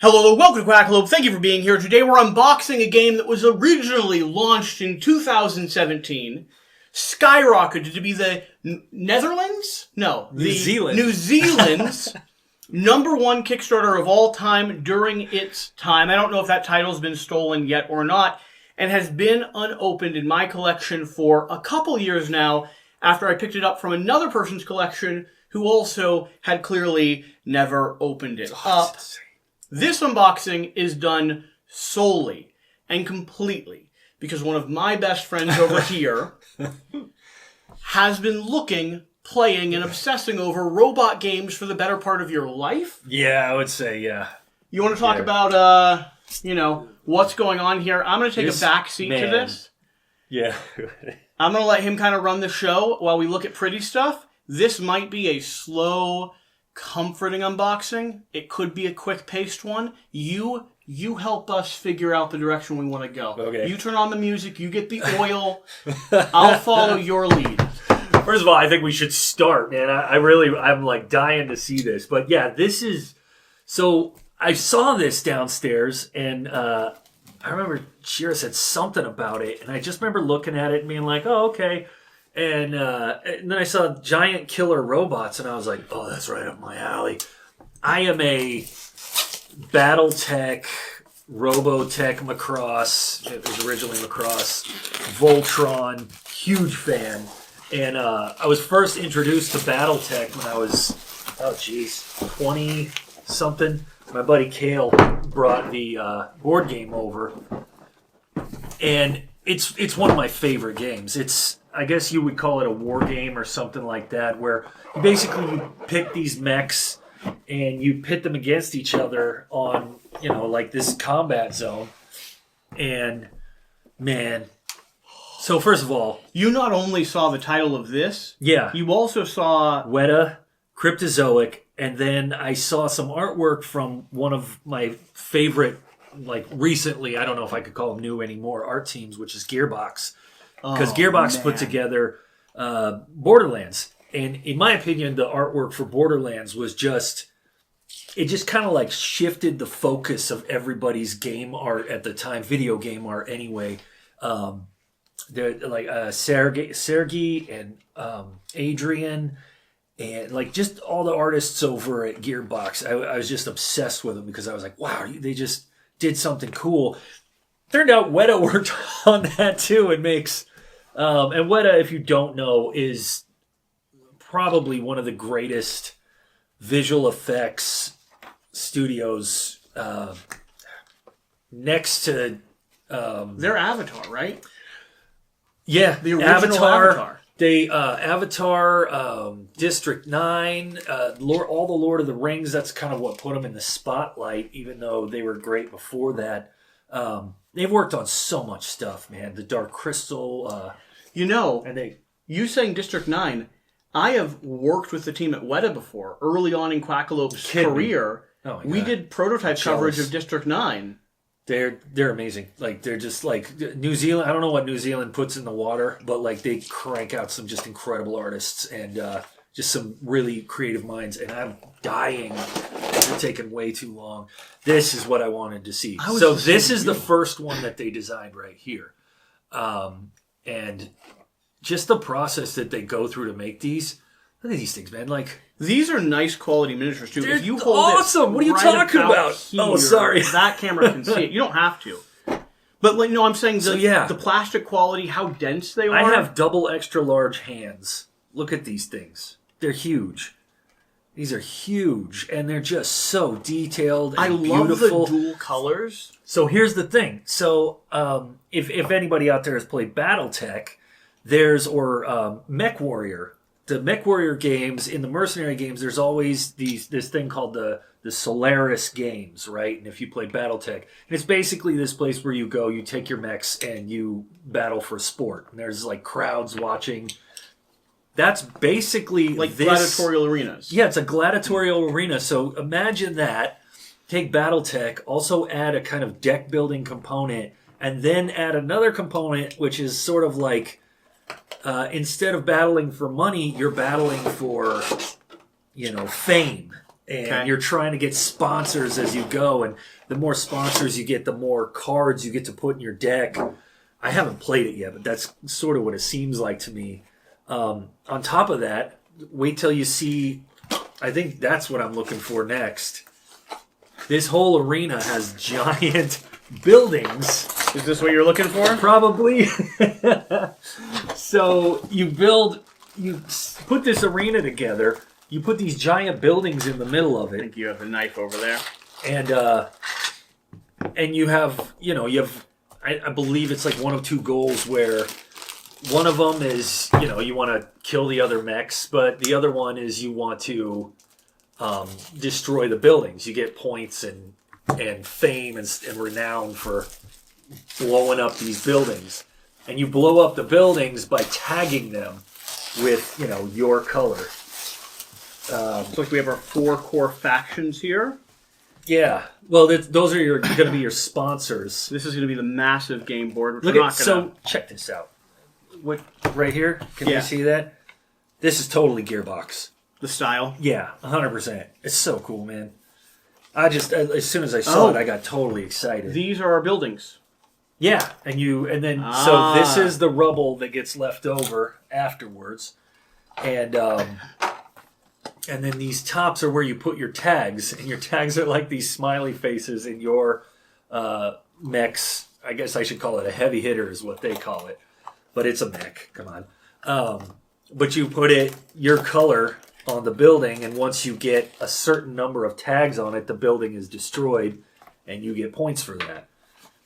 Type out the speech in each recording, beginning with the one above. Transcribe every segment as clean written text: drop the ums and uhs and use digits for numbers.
Hello, welcome to Quackalope. Thank you for being here. Today we're unboxing a game that was originally launched in 2017, skyrocketed to be the Netherlands? No, New Zealand. New Zealand's #1 Kickstarter of all time during its time. I don't know if that title's been stolen yet or not, and has been unopened in my collection for a couple years now after I picked it up from another person's collection who also had clearly never opened it up. This unboxing is done solely and completely because one of my best friends over here has been looking, playing, and obsessing over robot games for the better part of your life. Yeah, I would say, yeah. You want to talk about, what's going on here? I'm going to take a back seat to this. Yeah. I'm going to let him kind of run the show while we look at pretty stuff. This might be a slow, comforting unboxing. It could be a quick-paced one. You help us figure out the direction we want to go. Okay. You turn on the music. You get the oil. I'll follow your lead. First of all, I think we should start, man. I'm like dying to see this. But yeah, this is... So I saw this downstairs, and I remember Shira said something about it, and I just remember looking at it and being like, oh, okay. And then I saw giant killer robots, and I was like, oh, that's right up my alley. I am a Battletech, Robotech Macross, it was originally Macross, Voltron, huge fan. And I was first introduced to Battletech when I was, 20-something. My buddy Kale brought the board game over. And it's one of my favorite games. I guess you would call it a war game or something like that, where you pick these mechs and you pit them against each other on, like this combat zone. And, man, so first of all... You not only saw the title of this, yeah, you also saw... Weta, Cryptozoic, and then I saw some artwork from one of my favorite, recently, I don't know if I could call them new anymore, art teams, which is Gearbox. Because Gearbox put together Borderlands. And in my opinion, the artwork for Borderlands was it just kind of shifted the focus of everybody's game art at the time, video game art anyway. They're Sergey and Adrian and just all the artists over at Gearbox. I was just obsessed with them because I was like, wow, they just did something cool. Turned out Weta worked on that too. It makes... and Weta, if you don't know, is probably one of the greatest visual effects studios next to... They're Avatar, right? Yeah, the original Avatar. Avatar, District 9, all the Lord of the Rings, that's kind of what put them in the spotlight, even though they were great before that. They've worked on so much stuff, man. The Dark Crystal. You saying District 9, I have worked with the team at Weta before. Early on in Quackalope's career, we did prototype coverage of District 9. They're amazing. They're just New Zealand. I don't know what New Zealand puts in the water, but they crank out some just incredible artists and just some really creative minds. And I'm dying. They're taking way too long. This is what I wanted to see. So this is the first one that they designed right here. And just the process that they go through to make these. Look at these things, man. These are nice quality miniatures too. They're if you hold awesome. What are you talking about? Here, sorry. That camera can see it. You don't have to. But I'm saying the plastic quality, how dense they are. I have double extra large hands. Look at these things. They're huge. These are huge, and they're just so detailed and beautiful. I love the dual colors. So here's the thing. So if anybody out there has played Battletech, or Mech Warrior. The Mech Warrior games, in the mercenary games, there's always this thing called the Solaris games, right? And if you play Battletech, and it's basically this place where you go, you take your mechs, and you battle for sport. And there's crowds watching. That's basically gladiatorial arenas. Yeah, it's a gladiatorial arena. So imagine that. Take Battletech, also add a kind of deck building component, and then add another component, which is sort of instead of battling for money, you're battling for, fame And you're trying to get sponsors as you go, and the more sponsors you get, the more cards you get to put in your deck. I haven't played it yet, but that's sort of what it seems like to me. On top of that, wait till you see, I think that's what I'm looking for next. This whole arena has giant buildings. Is this what you're looking for? Probably. So you put this arena together. You put these giant buildings in the middle of I it, think you have a knife over there. and you have I believe it's like one of two goals where one of them is you want to kill the other mechs, but the other one is you want to destroy the buildings. You get points and fame and renown for blowing up these buildings, and you blow up the buildings by tagging them with your color. Looks like we have our 4 core factions here. Yeah, well, those are going to be your sponsors. This is going to be the massive game board. Which Look we're at not gonna... so check this out. What right here? Can you see that? This is totally Gearbox. The style. Yeah, 100%. It's so cool, man. As soon as I saw it, I got totally excited. These are our buildings. Yeah, so this is the rubble that gets left over afterwards, and then these tops are where you put your tags, and your tags are like these smiley faces in your mechs. I guess I should call it a heavy hitter is what they call it, but it's a mech. Come on, but you put your color on the building, and once you get a certain number of tags on it, the building is destroyed, and you get points for that.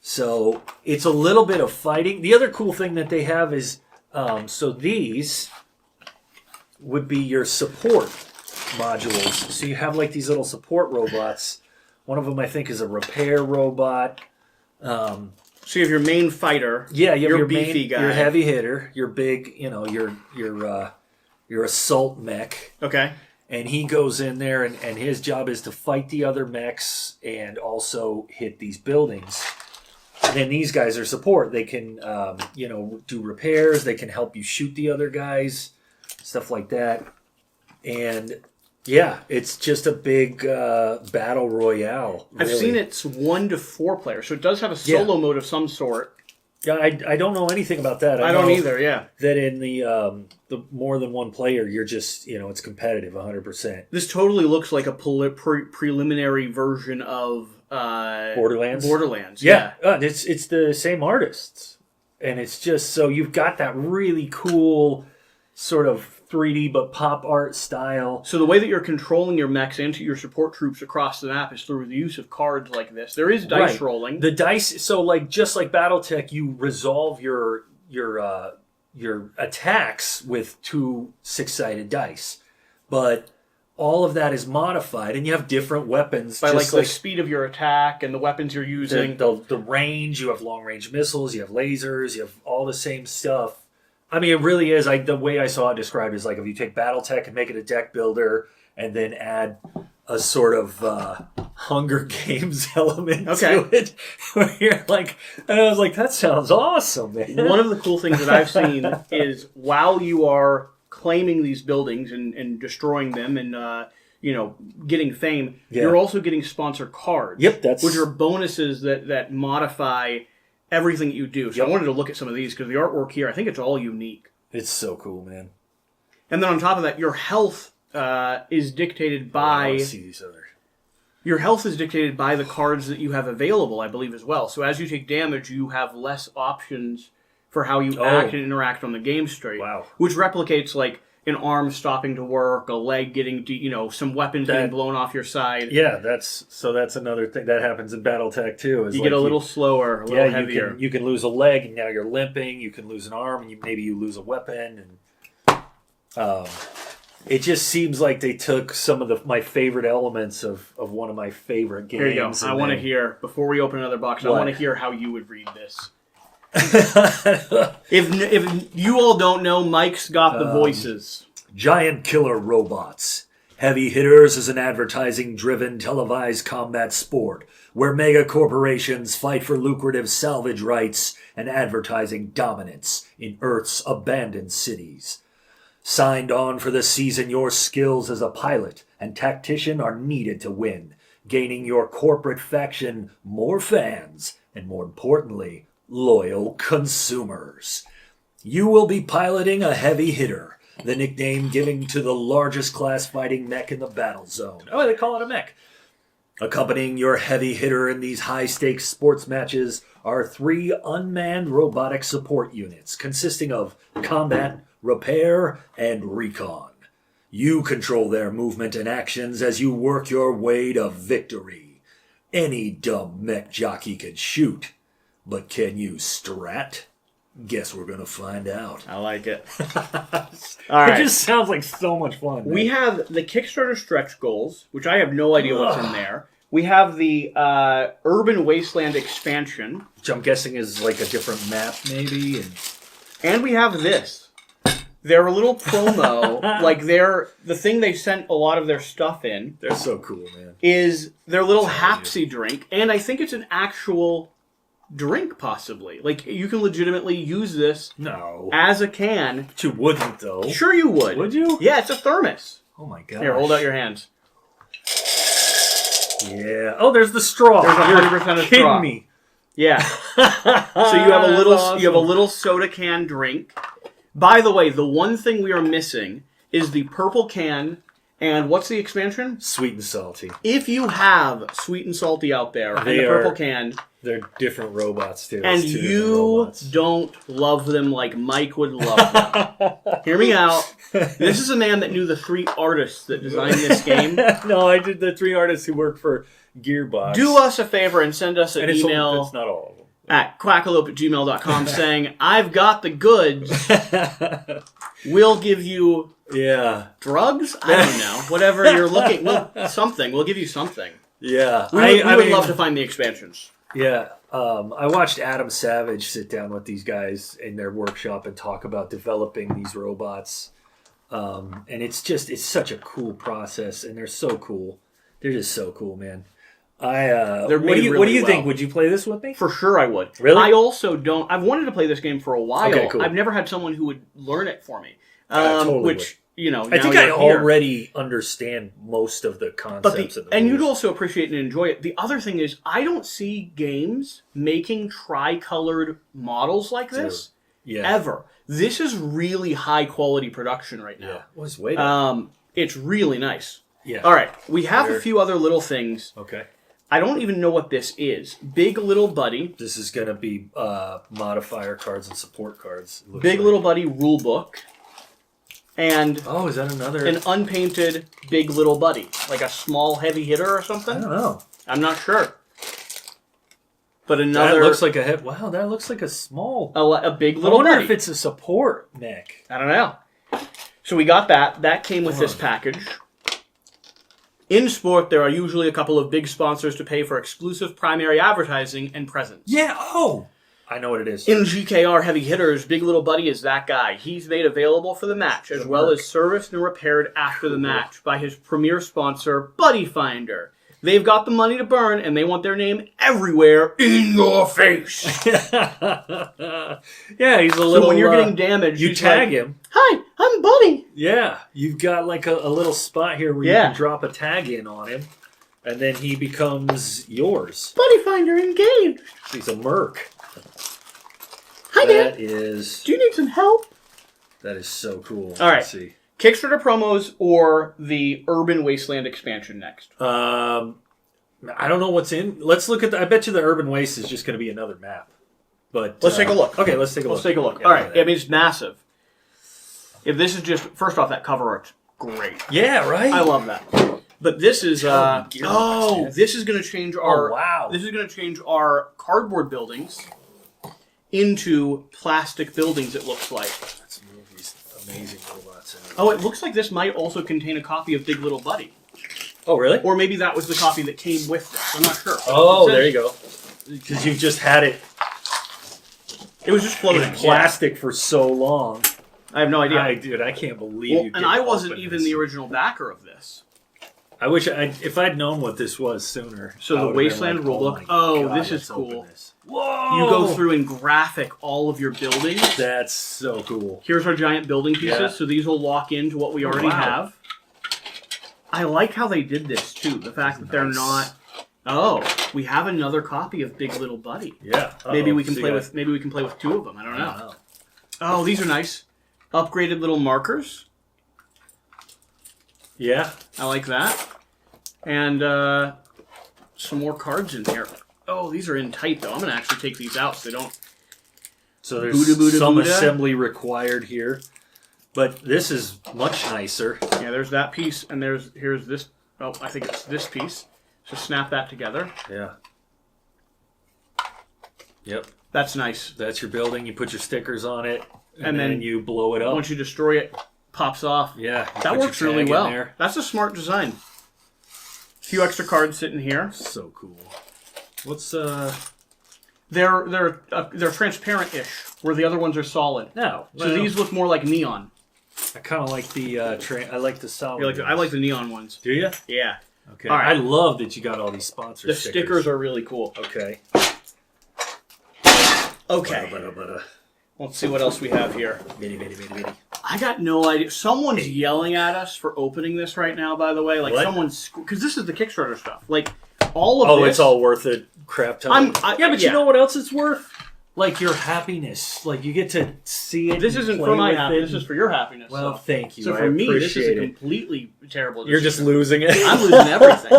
So it's a little bit of fighting. The other cool thing that they have is, so these would be your support modules. So you have like these little support robots. One of them I think is a repair robot. So you have your main fighter. Yeah, you have your beefy guy. Your heavy hitter, your big, your assault mech. Okay. And he goes in there, and his job is to fight the other mechs and also hit these buildings. And then these guys are support. They can, do repairs. They can help you shoot the other guys, stuff like that. And yeah, it's just a big battle royale. Really. I've seen it's 1 to 4 players, so it does have a solo mode of some sort. Yeah, I don't know anything about that. I don't either. Yeah, that in the more than one player, you're just it's competitive 100%. This totally looks like a preliminary version of Borderlands. Borderlands. Yeah, it's the same artists, and it's just so you've got that really cool sort of 3D but pop art style. So the way that you're controlling your mechs and your support troops across the map is through the use of cards like this. There is dice rolling. The dice, so just like BattleTech, you resolve your attacks with 2 6-sided dice, but all of that is modified, and you have different weapons by the speed of your attack and the weapons you're using. The range, you have long range missiles, you have lasers, you have all the same stuff. I mean, it really is, the way I saw it described is like if you take BattleTech and make it a deck builder and then add a sort of Hunger Games element to it. Where you're like, and I was like, that sounds awesome, man. One of the cool things that I've seen is while you are claiming these buildings and destroying them and, getting fame, you're also getting sponsor cards. Yep, which are bonuses that modify everything that you do. So I wanted to look at some of these because the artwork here, I think it's all unique. It's so cool, man. And then on top of that, your health is dictated by... let's see these other... Your health is dictated by the cards that you have available, I believe, as well. So as you take damage, you have less options for how you act and interact on the game straight. Wow. Which replicates, like, an arm stopping to work, a leg getting, some weapons getting blown off your side. Yeah, that's another thing that happens in BattleTech too. Is you get a little slower, a little heavier. You can lose a leg and now you're limping. You can lose an arm and maybe you lose a weapon. And it just seems like they took some of my favorite elements of one of my favorite games. Here you go. I want to hear, before we open another box, I want to hear how you would read this. If you all don't know, Mike's got the voices. Giant killer robots. Heavy Hitters is an advertising-driven televised combat sport where mega corporations fight for lucrative salvage rights and advertising dominance in Earth's abandoned cities. Signed on for the season, your skills as a pilot and tactician are needed to win, gaining your corporate faction more fans and, more importantly, loyal consumers. You will be piloting a heavy hitter, the nickname given to the largest class fighting mech in the battle zone. Oh, they call it a mech. Accompanying your heavy hitter in these high-stakes sports matches are 3 unmanned robotic support units consisting of combat, repair, and recon. You control their movement and actions as you work your way to victory. Any dumb mech jockey can shoot, but can you strat? Guess we're gonna find out. I like it. All right. It just sounds like so much fun. We have the Kickstarter stretch goals, which I have no idea what's in there. We have the Urban Wasteland expansion. Which I'm guessing is like a different map, maybe. And we have this. Their little promo, the thing they sent a lot of their stuff in. They're so cool, man. Is their little Hapsy drink. And I think it's an actual drink, possibly. Like, you can legitimately use this as a can. But you wouldn't, though. Sure you would. Would you? Yeah, it's a thermos. Oh, my God. Here, hold out your hands. Yeah. Oh, there's the straw. There's 100% of straw. Kidding me. Yeah. So you have a little soda can drink. By the way, the one thing we are missing is the purple can. And what's the expansion? Sweet and salty. If you have sweet and salty out there and the purple can, they're different robots too. And you don't love them like Mike would love them. Hear me out. This is a man that knew the 3 artists that designed this game. No, I did the 3 artists who worked for Gearbox. Do us a favor and send us an email. It's not all of them. At quackalope@gmail.com saying, I've got the goods. We'll give you drugs? I don't know. Whatever you're looking. We'll give you something. Yeah. We would love to find the expansions. Yeah. I watched Adam Savage sit down with these guys in their workshop and talk about developing these robots. And it's such a cool process, and they're so cool. They're just so cool, man. What do you think? Would you play this with me? For sure I would. Really? I also don't... I've wanted to play this game for a while. Okay, cool. I've never had someone who would learn it for me. Totally which, I think I already understand most of the concepts of the and rules. you'd also appreciate and enjoy it. The other thing is, I don't see games making tri-colored models like this ever. This is really high-quality production right now. Yeah. What's way down? It's really nice. Yeah. All right. We have a few other little things. Okay. I don't even know what this is. Big Little Buddy. This is going to be modifier cards and support cards. Big Little Buddy rulebook. And is that another? An unpainted Big Little Buddy. Like a small heavy hitter or something? I don't know. I'm not sure. But another... That looks like a head. Wow, that looks like a small... A Big Little Buddy. I wonder if it's a support mech. I don't know. So we got that. That came with this package. In sport, there are usually a couple of big sponsors to pay for exclusive primary advertising and presence. Yeah, I know what it is. In GKR Heavy Hitters, Big Little Buddy is that guy. He's made available for the match, as well as serviced and repaired after the match by his premier sponsor, Buddy Finder. They've got the money to burn, and they want their name everywhere in your face. Yeah, he's a little... So when you're getting damaged... You tag him. Hi, I'm Buddy. Yeah, you've got like a little spot here where you can drop a tag in on him, and then he becomes yours. Buddy Finder engaged. He's a merc. Hi, Dad. That is... Do you need some help? That is so cool. All right. Let's see. Kickstarter promos or the Urban Wasteland expansion next? I don't know what's in. Let's look at I bet you the Urban Waste is just going to be another map. But let's take a look. Okay, let's take a look. Let's take a look. Yeah, all right. I mean, it's massive. If this is just... First off, that cover art's great. Yeah, right? I love that. But this is... this is going to change our... Oh, wow. This is going to change our cardboard buildings into plastic buildings, it looks like. That's movies. Amazing robots. Oh, it looks like this might also contain a copy of Big Little Buddy. Oh, really? Or maybe that was the copy that came with this. I'm not sure. Oh, there you go. Because you've just had it... It was just floating. In plastic for so long. I have no idea. Dude, I can't believe you. And I wasn't even the original backer of this. I wish if I'd known what this was sooner. So the Wasteland rulebook. Oh, this is cool. Whoa! You go through and graphic all of your buildings. That's so cool. Here's our giant building pieces. Yeah. So these will lock into what we already have. I like how they did this too. The fact that they're not. Oh, we have another copy of Big Little Buddy. Yeah. Maybe we can play with. Maybe we can play with 2 of them. I don't know. Oh, these are nice. Upgraded little markers. Yeah, I like that. And some more cards in here. Oh, these are in tight, though. I'm going to actually take these out so they don't... So there's some assembly required here. But this is much nicer. Yeah, there's that piece, and here's this... Oh, I think it's this piece. So snap that together. Yeah. Yep. That's nice. That's your building. You put your stickers on it, and then you blow it up. Once you destroy it, pops off. Yeah. That works really well. That's a smart design. A few extra cards sitting here. So cool. What's They're transparent-ish, where the other ones are solid. No. So these look more like neon. I kind of like the I like the solid. I like the neon ones. Do you? Yeah. Okay. All right. I love that you got all these sponsor stickers. The stickers are really cool. Okay. Okay. Let's see what else we have here. I got no idea. Someone's yelling at us for opening this right now, by the way. Like someone's... Because this is the Kickstarter stuff. Like, all of this... Oh, it's all worth it. Crap ton. But you know what else it's worth? Like your happiness. Like you get to see it. This isn't for my happiness. This is for your happiness. Well, thank you. So for me, this is a completely terrible decision. You're just losing it. I'm losing everything.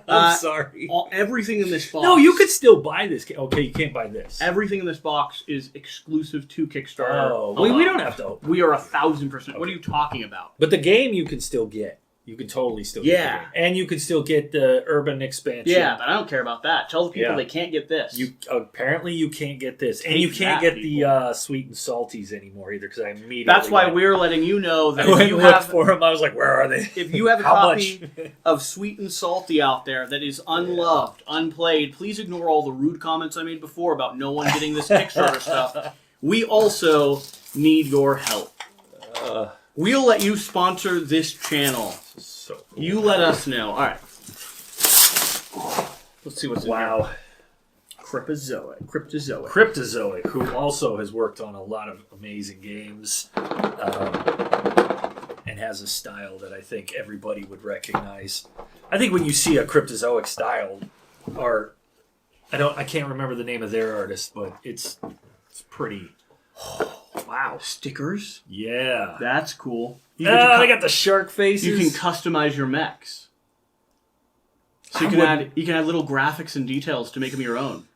I'm sorry. Everything in this box. No, you could still buy this. Okay, you can't buy this. Everything in this box is exclusive to Kickstarter. Oh, we don't have to open. We are 1,000%. What are you talking about? But the game you can still get. You can totally still get the game. And you can still get the urban expansion. Yeah, but I don't care about that. Tell the people they can't get this. Apparently you can't get this. And you can't get the sweet and salties anymore either, because I immediately... That's why we're letting you know that if you have... for them, I was like, where are they? If you have a copy of Sweet and Salty out there that is unloved, unplayed, please ignore all the rude comments I made before about no one getting this Kickstarter stuff. We also need your help. We'll let you sponsor this channel. So cool. You let us know. All right. Let's see what's in here. Cryptozoic, who also has worked on a lot of amazing games and has a style that I think everybody would recognize. I think when you see a Cryptozoic style art, I can't remember the name of their artist, but it's pretty... Wow, stickers? Yeah. That's cool. I got the shark faces. You can customize your mechs. So you can add little graphics and details to make them your own.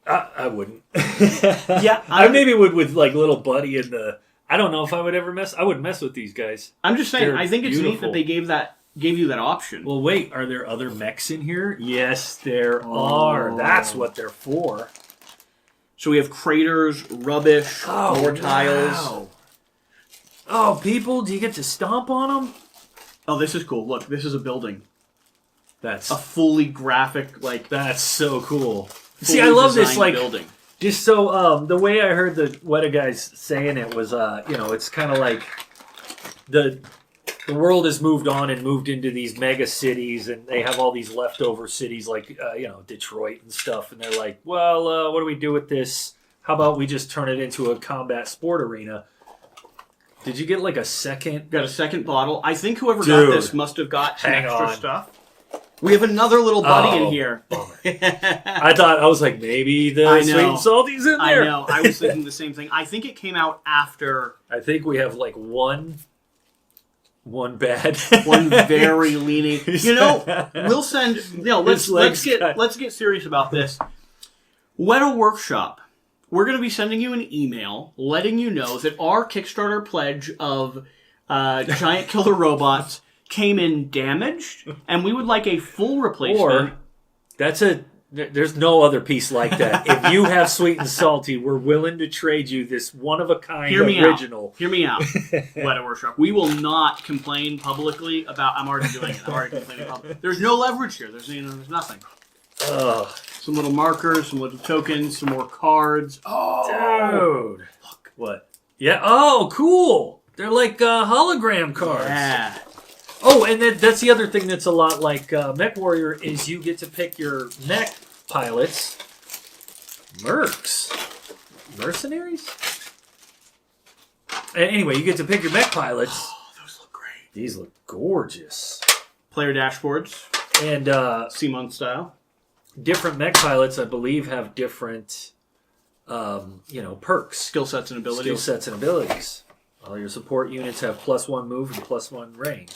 I wouldn't. Yeah. I maybe would with like little Buddy and the... I don't know if I would ever mess... I wouldn't mess with these guys. I'm just saying, I think it's neat that they gave you that option. Well, wait, are there other mechs in here? Yes, there are. That's what they're for. So we have craters, rubbish, more tiles. Wow. Oh, people, do you get to stomp on them? Oh, this is cool. Look, this is a building. That's a fully graphic, like... That's so cool. See, I love this, like... building. Just so, the way I heard the Weta guys saying it was, it's kind of like... The world has moved on and moved into these mega cities, and they have all these leftover cities like, Detroit and stuff. And they're like, well, what do we do with this? How about we just turn it into a combat sport arena? Did you get like a second? Got a second bottle. I think whoever got this must have got some extra stuff. We have another little buddy in here. I was like, maybe the sweet and salty's in there. I know. I was thinking the same thing. I think it came out after. I think we have like one bad, one very leaning. We'll send. Let's get serious about this. Weta Workshop. We're going to be sending you an email letting you know that our Kickstarter pledge of giant killer robots came in damaged, and we would like a full replacement. Or there's no other piece like that. If you have Sweet and Salty, we're willing to trade you this one-of-a-kind original. Hear me out, Weta Workshop. We will not complain publicly about... I'm already doing it. I'm already complaining publicly. There's no leverage here. There's nothing. Some little markers, some little tokens, some more cards. Oh, dude. Look. What? Yeah. Oh, cool. They're like hologram cards. Yeah. Oh, and then that's the other thing that's a lot like Mech Warrior is you get to pick your mech pilots. Mercenaries? Anyway, you get to pick your mech pilots. Oh, those look great. These look gorgeous. Player dashboards. And C-Month style. Different mech pilots, I believe, have different perks. Skill sets and abilities. All your support units have +1 move and +1 range.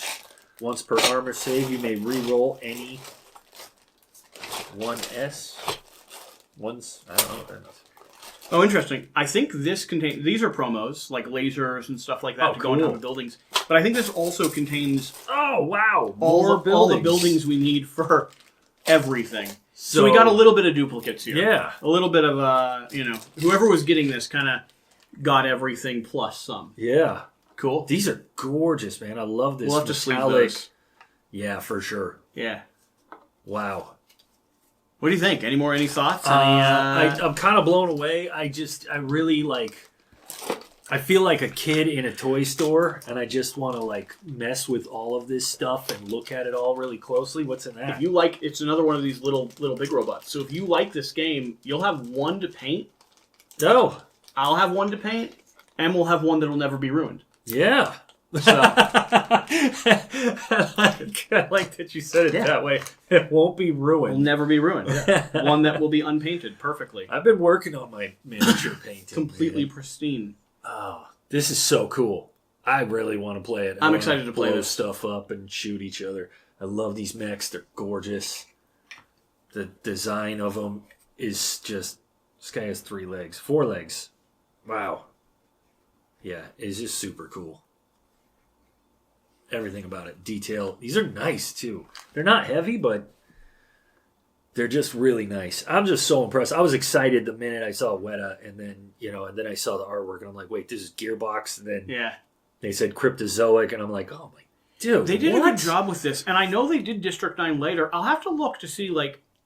Once per armor save, you may re-roll any 1S. I don't know what that is. Oh, interesting. I think this contains... These are promos, like lasers and stuff like that to go on top of buildings. But I think this also contains... Oh, wow. All the buildings we need for everything. So we got a little bit of duplicates here. Yeah. A little bit of, whoever was getting this kind of got everything plus some. Yeah. Cool. These are gorgeous, man. I love this. We'll have to sleeve those. Yeah, for sure. Yeah. Wow. What do you think? Any thoughts? I'm kind of blown away. I really I feel like a kid in a toy store, and I just want to mess with all of this stuff and look at it all really closely. What's in that? If you it's another one of these little big robots. So if you like this game, you'll have one to paint. Oh. I'll have one to paint, and we'll have one that'll never be ruined. Yeah. So. I like that you said it that way. It won't be ruined. Will never be ruined. Yeah. One that will be unpainted perfectly. I've been working on my miniature painting. Completely pristine. Oh, this is so cool. I really want to play it. I'm excited to play blow this stuff up and shoot each other. I love these mechs. They're gorgeous. The design of them is just... This guy has 4 legs. Wow. Yeah, it's just super cool. Everything about it. Detail. These are nice, too. They're not heavy, but they're just really nice. I'm just so impressed. I was excited the minute I saw Weta, and then I saw the artwork, and I'm like, wait, this is Gearbox? And then they said Cryptozoic, and I'm like, oh my, dude, they did a good job with this. And I know they did District 9 later. I'll have to look to see,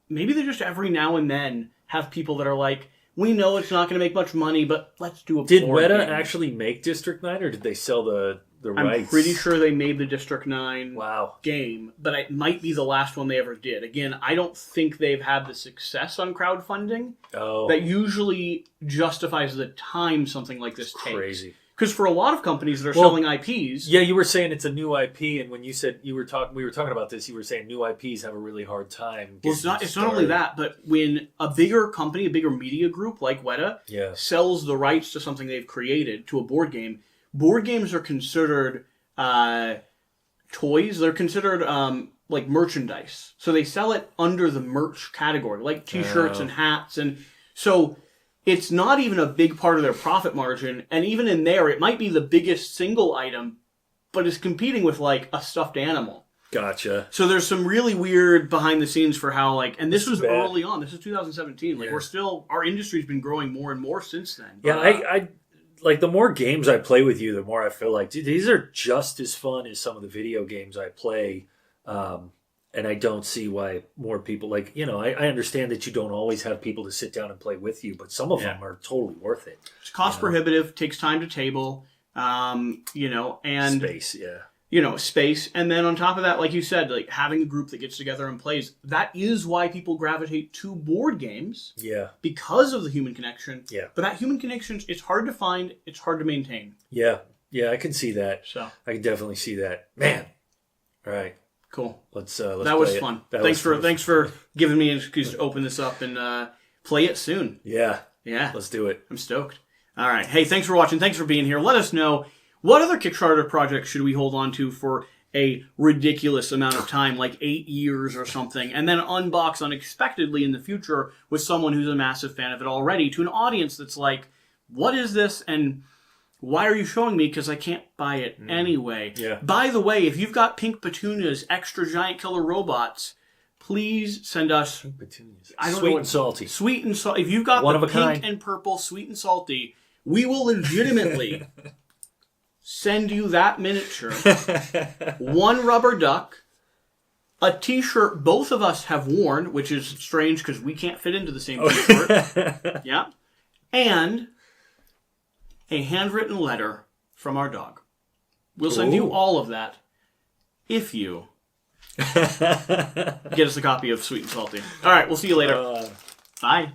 maybe they just every now and then have people that are like, we know it's not going to make much money, but let's do a Did board Weta game. actually make District 9, or did they sell the rights? I'm pretty sure they made the District 9 wow. game, but it might be the last one they ever did. Again, I don't think they've had the success on crowdfunding that usually justifies the time something like this takes. Crazy. Because for a lot of companies that are selling IPs... Yeah, you were saying it's a new IP, and when you said we were talking about this, you were saying new IPs have a really hard time. Well, it's not only that, but when a bigger company, a bigger media group like Weta sells the rights to something they've created, to a board games are considered toys. They're considered merchandise. So they sell it under the merch category, like T-shirts and hats. And so... It's not even a big part of their profit margin, and even in there, it might be the biggest single item, but it's competing with, a stuffed animal. Gotcha. So there's some really weird behind the scenes for how, and this was early on. This is 2017. We're still, our industry's been growing more and more since then. But, I the more games I play with you, the more I feel like, dude, these are just as fun as some of the video games I play. And I don't see why more people, I understand that you don't always have people to sit down and play with you, but some of them are totally worth it. It's cost prohibitive, takes time to table, and... Space, space. And then on top of that, like you said, having a group that gets together and plays, that is why people gravitate to board games. Yeah. Because of the human connection. Yeah. But that human connection, it's hard to find, it's hard to maintain. Yeah. Yeah, I can see that. So I can definitely see that. Man. All right. Cool. Let's that was fun. Thanks for giving me an excuse to open this up and play it soon. Yeah. Yeah. Let's do it. I'm stoked. All right. Hey, thanks for watching. Thanks for being here. Let us know, what other Kickstarter projects should we hold on to for a ridiculous amount of time, like 8 years or something, and then unbox unexpectedly in the future with someone who's a massive fan of it already, to an audience that's like, what is this? And why are you showing me? Because I can't buy it anyway. Yeah. By the way, if you've got pink petunias, extra giant killer robots, please send us... Pink petunias. Sweet and salty. Sweet and salty. If you've got One the of a pink kind. and purple, sweet and salty, we will legitimately send you that miniature, one rubber duck, a t-shirt both of us have worn, which is strange because we can't fit into the same t-shirt. Yeah. And... a handwritten letter from our dog. We'll send you all of that. if you get us a copy of Sweet and Salty. All right, we'll see you later. Bye.